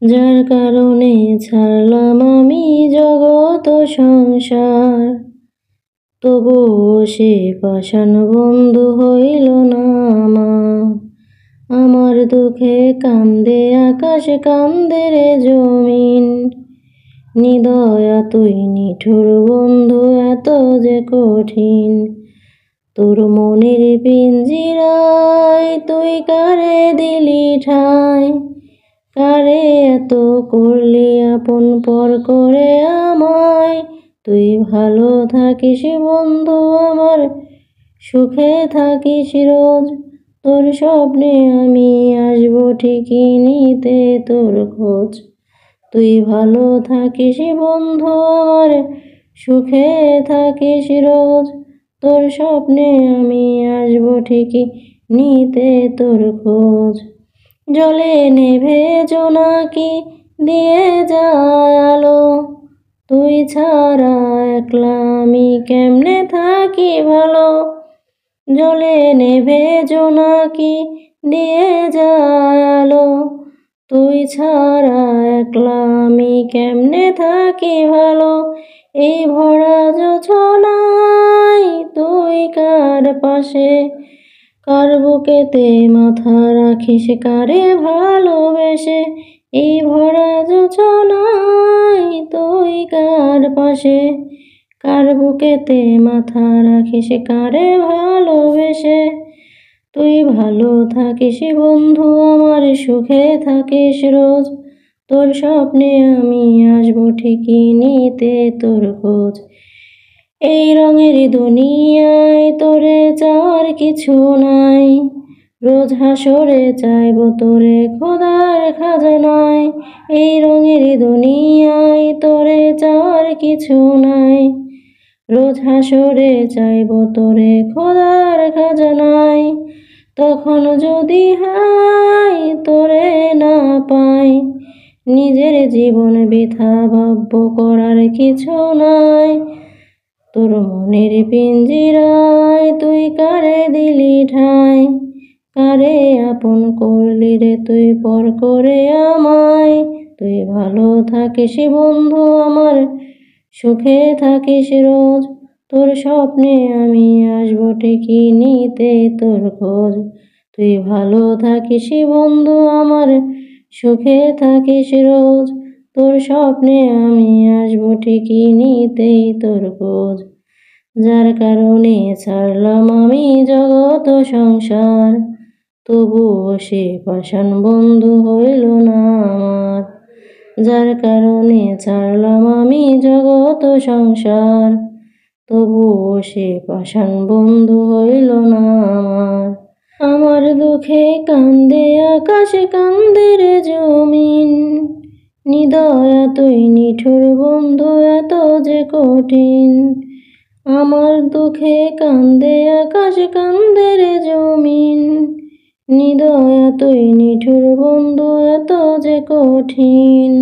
যার কারণে ছাড়লাম আমি জগৎ সংসার, তবুও সে পাষাণ বন্ধু হইল না আমার। আমার দুঃখে কান্দে আকাশ, কান্দে রে জমিন, নিদয়া তুই নিঠুর বন্ধু এত যে কঠিন। তোর মনের পিঞ্জিরায় তুই কারে দিলি ঠাই, কারে এত করলি আপন পর করে আমায়। তুই ভালো থাকিস বন্ধু আমার, সুখে থাকিস রোজ, তোর স্বপ্নে আমি আসবো ঠিকই নিতে তোর খোঁজ। তুই ভালো থাকিস বন্ধু আমার, সুখে থাকিস রোজ, তোর স্বপ্নে আমি আসবো ঠিকই নিতে তোর খোঁজ। জলে নেভে জোনাকি দিয়ে যায় আলো, তুই ছাড়া একলা আমি কেমনে থাকি ভালো। জলে নেভে জোনাকি দিয়ে যায় আলো, তুই ছাড়া একলা আমি কেমনে থাকি ভালো। এই ভরা যোছনায় তুই কার পাশে, কার বুকেতে মাথা রাখিস কারে ভালোবেসে। এই ভরা যোছনায় তুই কার পাশে, কার বুকেতে মাথা রাখিস কারে ভালোবেসে। তুই ভালো থাকিস বন্ধু আমার, সুখে থাকিস রোজ, তোর স্বপ্নে আমি আসবো ঠিকই নিতে তোর খোঁজ। এই রঙের দুনিয়ায় তোরে চাওয়ার কিছু নাই, রোজ হাসরে চাইব তোরে খোদার খাজানায়। এই রঙের দুনিয়ায় তোরে চাওয়ার কিছু নাই, রোজ হাসরে চাইব তোরে খোদার খাজানায়। তখন যদি হাই তোরে না পাই, নিজের জীবন বৃথা ভাব্য করার কিছু নাই। তোর মনের পিঞ্জিরায় তুই কারে দিলি ঠাই, কারে আপন করলি রে তুই পর করে আমায়। তুই ভালো থাকিস বন্ধু আমার, সুখে থাকিস রোজ, তোর স্বপ্নে আমি আসবো ঠিকই নিতে তোর খোঁজ। তুই ভালো থাকিস বন্ধু আমার, সুখে থাকিস রোজ, তোর স্বপ্নে আমি আসবো ঠিকই নিতে তোর খোঁজ। যার কারণে ছাড়লাম আমি জগৎ সংসার, তবুও সে পাষাণ বন্ধু হইল না আমার। যার কারণে ছাড়লাম আমি জগৎ সংসার, তবুও সে পাষাণ বন্ধু হইল না আমার। আমার দুঃখে কান্দে আকাশ, কান্দে রে জমিন, নিদয়া তুই নিঠুর বন্ধু এত যে কঠিন। আমার দুঃখে কান্দে আকাশ, কান্দে রে জমিন, নিদয়া তুই নিঠুর বন্ধু এত যে কঠিন।